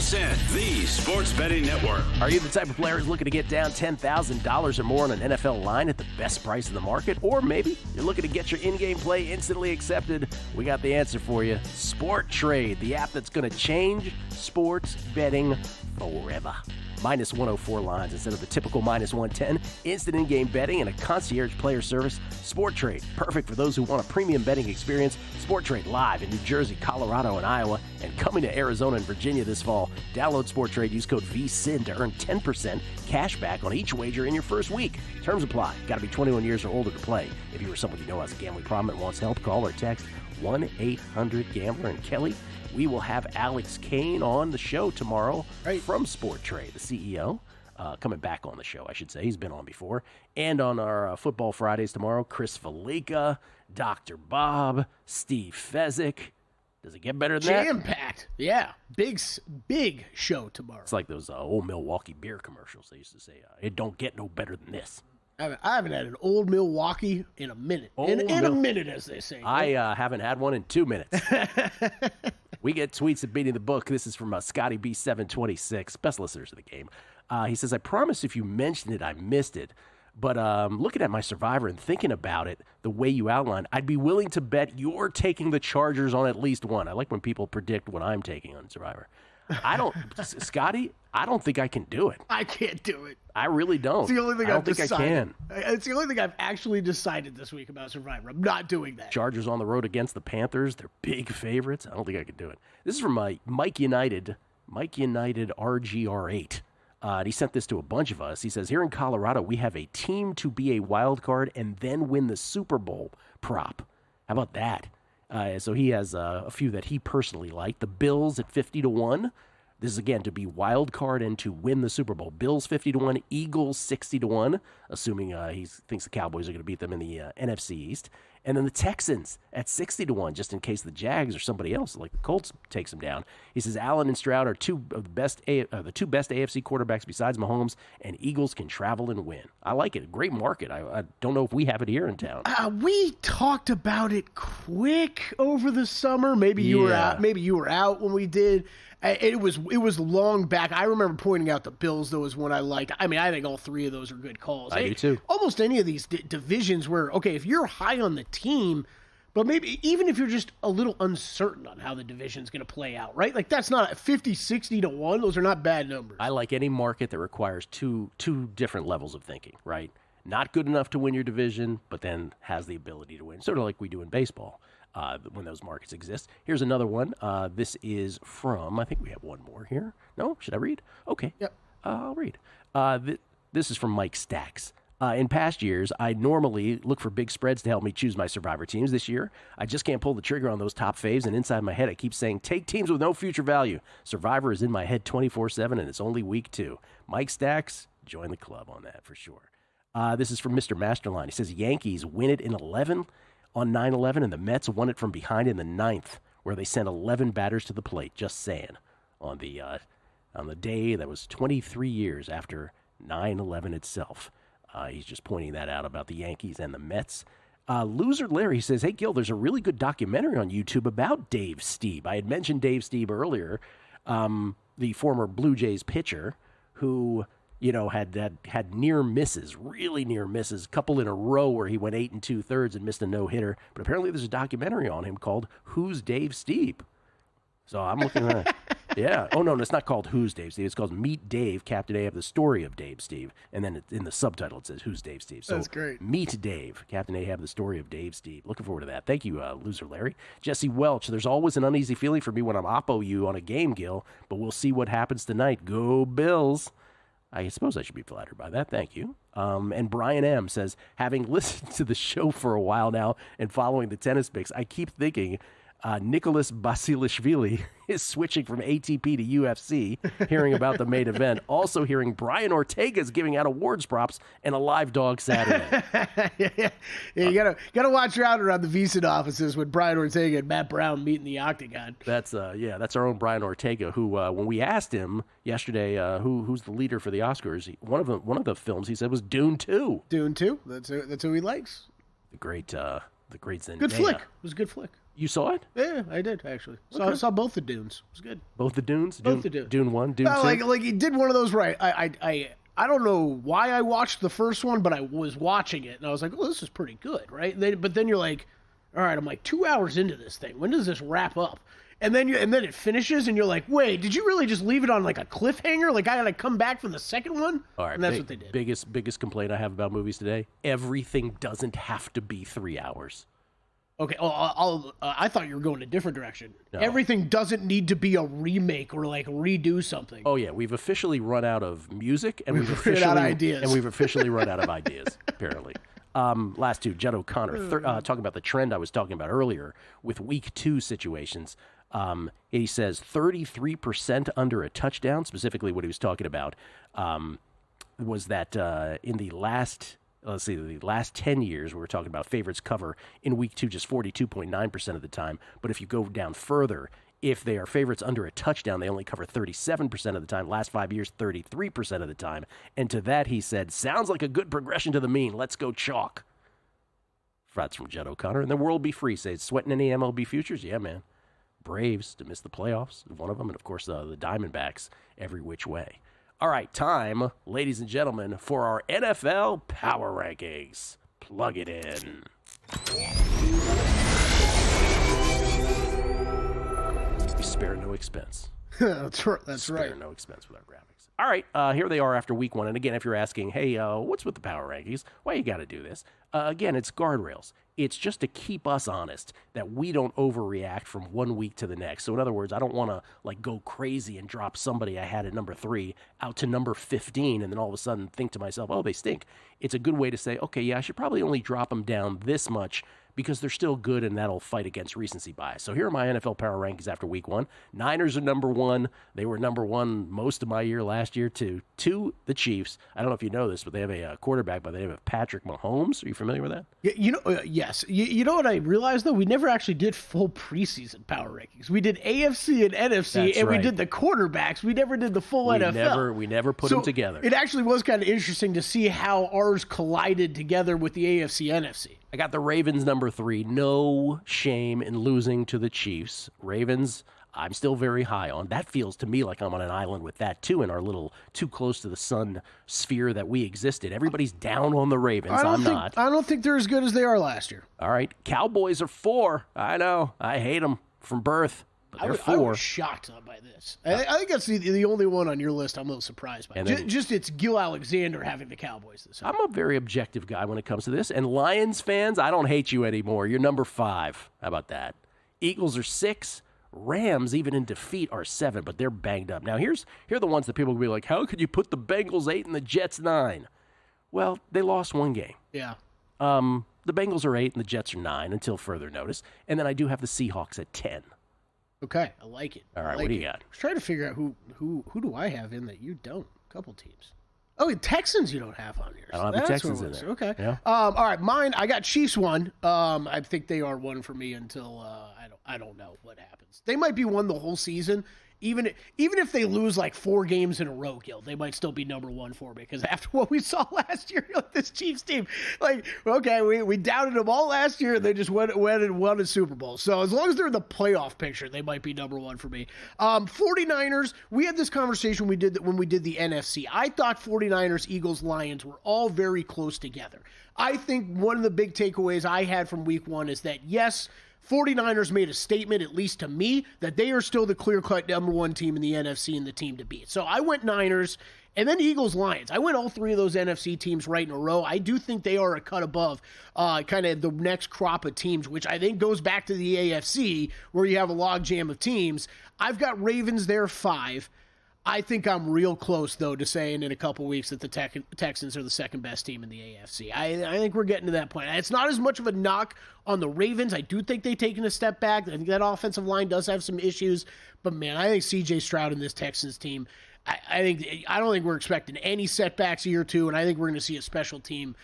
VSiN, the sports betting network. Are you the type of player who's looking to get down $10,000 or more on an NFL line at the best price in the market? Or maybe you're looking to get your in-game play instantly accepted? We got the answer for you. Sport Trade, the app that's going to change sports betting forever. Minus 104 lines instead of the typical minus 110. Instant in-game betting and a concierge player service. Sport Trade, perfect for those who want a premium betting experience. Sport Trade live in New Jersey, Colorado, and Iowa, and coming to Arizona and Virginia this fall. Download Sport Trade, use code VSiN to earn 10% cash back on each wager in your first week. Terms apply. Got to be 21 years or older to play. If you or someone you know has a gambling problem and wants help, call or text 1-800-GAMBLER. And Kelly, we will have Alex Kane on the show tomorrow from Sport Trade, the CEO, coming back on the show, I should say. He's been on before. And on our Football Fridays tomorrow, Chris Felica, Dr. Bob, Steve Fezzik. Does it get better than that? Jam-packed. Yeah. Big show tomorrow. It's like those old Milwaukee beer commercials. They used to say, it don't get no better than this. I haven't had an old Milwaukee in a minute. In a minute, as they say. I haven't had one in 2 minutes. We get tweets at Beating the Book. This is from Scotty B726, best listeners of the game. He says, I promise if you mentioned it, I missed it. But looking at my Survivor and thinking about it the way you outlined, I'd be willing to bet you're taking the Chargers on at least one. I like when people predict what I'm taking on Survivor. Scotty, I don't think I can do it. I can't do it. I really don't. It's the only thing I don't think decided. I can. It's the only thing I've actually decided this week about Survivor. I'm not doing that. Chargers on the road against the Panthers. They're big favorites. I don't think I could do it. This is from Mike United RGR8. And he sent this to a bunch of us. He says, here in Colorado, we have a team to be a wild card and then win the Super Bowl prop. How about that? So he has a few that he personally liked. The Bills at 50-1. This is, again, to be wild card and to win the Super Bowl. Bills 50-1, Eagles 60-1, assuming he thinks the Cowboys are going to beat them in the NFC East. And then the Texans at 60-1, just in case the Jags or somebody else, like the Colts, takes them down. He says Allen and Stroud are the two best AFC quarterbacks besides Mahomes, and Eagles can travel and win. I like it. Great market. I don't know if we have it here in town. We talked about it quick over the summer. Maybe you were out. Maybe you were out when we did. It was long back. I remember pointing out the Bills, though, is one I liked. I mean, I think all three of those are good calls. I do, too. Almost any of these divisions where, okay, if you're high on the team, but maybe even if you're just a little uncertain on how the division's going to play out, right? Like, that's not 50, 60-1. Those are not bad numbers. I like any market that requires two different levels of thinking, right? Not good enough to win your division, but then has the ability to win, sort of like we do in baseball. When those markets exist. Here's another one. This is from, I think we have one more here. No? Should I read? Okay. Yep. I'll read. This is from Mike Stacks. In past years, I normally look for big spreads to help me choose my Survivor teams. This year, I just can't pull the trigger on those top faves, and inside my head, I keep saying, take teams with no future value. Survivor is in my head 24/7, and it's only week 2. Mike Stacks, join the club on that for sure. This is from Mr. Masterline. He says, Yankees win it in 11 on 9/11, and the Mets won it from behind in the 9th, where they sent 11 batters to the plate. Just saying, on the day that was 23 years after 9/11 itself. He's just pointing that out about the Yankees and the Mets. Loser Larry says, hey, Gil, there's a really good documentary on YouTube about Dave Stieb. I had mentioned Dave Stieb earlier, the former Blue Jays pitcher who had near misses, really near misses, a couple in a row where he went 8 2/3 and missed a no-hitter. But apparently there's a documentary on him called Who's Dave Stieb? So I'm looking at it. Yeah. Oh, no, it's not called Who's Dave Stieb. It's called Meet Dave, Captain Ahab, the story of Dave Stieb. And then in the subtitle it says Who's Dave Stieb. So that's great. Meet Dave, Captain Ahab, the story of Dave Stieb. Looking forward to that. Thank you, Loser Larry. Jesse Welch, there's always an uneasy feeling for me when I'm oppo you on a game, Gil, but we'll see what happens tonight. Go Bills. I suppose I should be flattered by that. Thank you. And Brian M. says, having listened to the show for a while now and following the tennis picks, I keep thinking Nicholas Basilashvili is switching from ATP to UFC, hearing about the main event. Also hearing Brian Ortega is giving out awards props and a live dog Saturday. Yeah, you gotta watch out around the VSiN offices when Brian Ortega and Matt Brown meet in the octagon. That's our own Brian Ortega, who when we asked him yesterday who's the leader for the Oscars, one of the films he said was Dune 2. Dune 2. That's who he likes. The great Zendaya. Good flick. It was a good flick. You saw it? Yeah, I did actually. I saw both the Dunes. It was good. Both the Dunes? Both the Dunes. Dune 1, Dune 2? Like he did one of those right. I don't know why I watched the first one, but I was watching it and I was like, oh, this is pretty good, right? But then you're like, all right, I'm like 2 hours into this thing. When does this wrap up? And then it finishes and you're like, wait, did you really just leave it on like a cliffhanger? Like I got to come back for the second one? All right, and that's what they did. Biggest complaint I have about movies today, everything doesn't have to be 3 hours. Okay, I thought you were going a different direction. No. Everything doesn't need to be a remake or like redo something. Oh yeah, we've officially run out of music, and we've officially run out of ideas. And we've officially run out of ideas. Apparently, last two, Jed O'Connor, talking about the trend I was talking about earlier with Week 2 situations. He says 33% under a touchdown. Specifically, what he was talking about was that in the last. Let's see, the last 10 years, we were talking about favorites cover in Week 2 just 42.9% of the time. But if you go down further, if they are favorites under a touchdown, they only cover 37% of the time. Last 5 years, 33% of the time. And to that, he said, sounds like a good progression to the mean. Let's go chalk. That's from Jed O'Connor. And the world be free. Says, sweating any MLB futures? Yeah, man. Braves to miss the playoffs, one of them. And, of course, the Diamondbacks every which way. All right, time, ladies and gentlemen, for our NFL Power Rankings. Plug it in. We spare no expense. That's right. Spare no expense with our graphics. All right, here they are after week 1. And again, if you're asking, hey, what's with the Power Rankings? Why you got to do this? Again, it's guardrails. It's just to keep us honest that we don't overreact from one week to the next. So in other words, I don't want to like go crazy and drop somebody I had at number 3 out to number 15 and then all of a sudden think to myself, oh, they stink. It's a good way to say, okay, yeah, I should probably only drop them down this much because they're still good and that'll fight against recency bias. So here are my NFL Power Rankings after week 1. Niners are number 1. They were number 1 most of my year last year too. 2, the Chiefs. I don't know if you know this, but they have a quarterback by the name of Patrick Mahomes. Are you familiar with that? Yeah, yes. You know what I realized, though? We never actually did full preseason Power Rankings. We did AFC and NFC, That's and right. we did the quarterbacks. We never did the full NFL. We never put them together. It actually was kind of interesting to see how ours collided together with the AFC, NFC. I got the Ravens number 3. No shame in losing to the Chiefs. Ravens, I'm still very high on. That feels to me like I'm on an island with that, too, in our little too close to the sun sphere that we existed. Everybody's down on the Ravens. I'm not. I don't think they're as good as they are last year. All right. Cowboys are 4. I know. I hate them from birth. But they're 4. I was shocked by this. I think that's the only one on your list I'm a little surprised by. Just it's Gil Alexander having the Cowboys this year. I'm a very objective guy when it comes to this. And Lions fans, I don't hate you anymore. You're number 5. How about that? Eagles are 6. Rams, even in defeat, are 7, but they're banged up. Now, here are the ones that people will be like, how could you put the Bengals 8 and the Jets 9? Well, they lost one game. Yeah. The Bengals are 8 and the Jets are 9 until further notice. And then I do have the Seahawks at 10. Okay, I like it. All right, what do you got? I was trying to figure out who do I have in that you don't. A couple teams. Oh, Texans you don't have on yours. I don't have the Texans in there. Okay. Yeah. All right, mine. I got Chiefs 1. I think they are 1 for me until I don't know what happens. They might be 1 the whole season. Even if they lose like 4 games in a row, Gil, they might still be number 1 for me because after what we saw last year, like this Chiefs team, like okay, we doubted them all last year, and they just went and won a Super Bowl. So as long as they're in the playoff picture, they might be number 1 for me. 49ers, we had this conversation when we did the NFC. I thought 49ers, Eagles, Lions were all very close together. I think one of the big takeaways I had from week 1 is that yes, 49ers made a statement, at least to me, that they are still the clear-cut number 1 team in the NFC and the team to beat. So I went Niners, and then Eagles, Lions. I went all 3 of those NFC teams right in a row. I do think they are a cut above kind of the next crop of teams, which I think goes back to the AFC, where you have a logjam of teams. I've got Ravens there 5. I think I'm real close, though, to saying in a couple weeks that the Texans are the second best team in the AFC. I think we're getting to that point. It's not as much of a knock on the Ravens. I do think they've taken a step back. I think that offensive line does have some issues. But, man, I think C.J. Stroud and this Texans team, I don't think we're expecting any setbacks year 2, and I think we're going to see a special team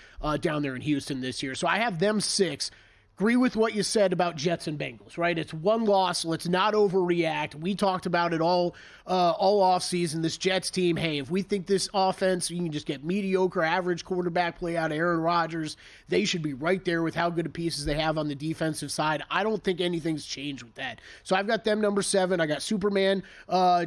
down there in Houston this year. So I have them 6. agree with what you said about Jets and Bengals, right? It's one loss. Let's not overreact. We talked about it all offseason. This Jets team, hey, if we think this offense, you can just get mediocre, average quarterback play out of Aaron Rodgers, they should be right there with how good of pieces they have on the defensive side. I don't think anything's changed with that. So I've got them number 7. I got Superman,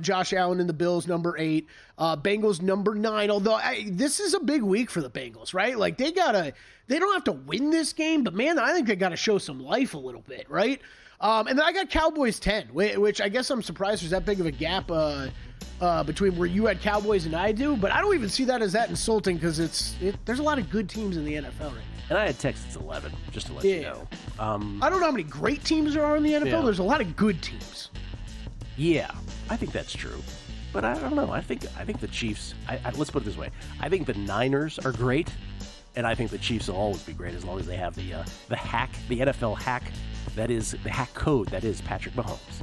Josh Allen and the Bills number 8. Bengals number 9, although this is a big week for the Bengals, right? Like they don't have to win this game, but man, I think they got to show some life a little bit, right? And then I got Cowboys 10, which I guess I'm surprised there's that big of a gap between where you had Cowboys and I do, but I don't even see that as that insulting because there's a lot of good teams in the NFL right now. And I had Texans 11, just to let you know. I don't know how many great teams there are in the NFL. Yeah. There's a lot of good teams. Yeah, I think that's true. But I don't know. I think the Chiefs. Let's put it this way. I think the Niners are great, and I think the Chiefs will always be great as long as they have the NFL hack. That is the hack code. That is Patrick Mahomes.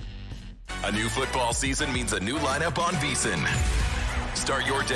A new football season means a new lineup on VSiN. Start your day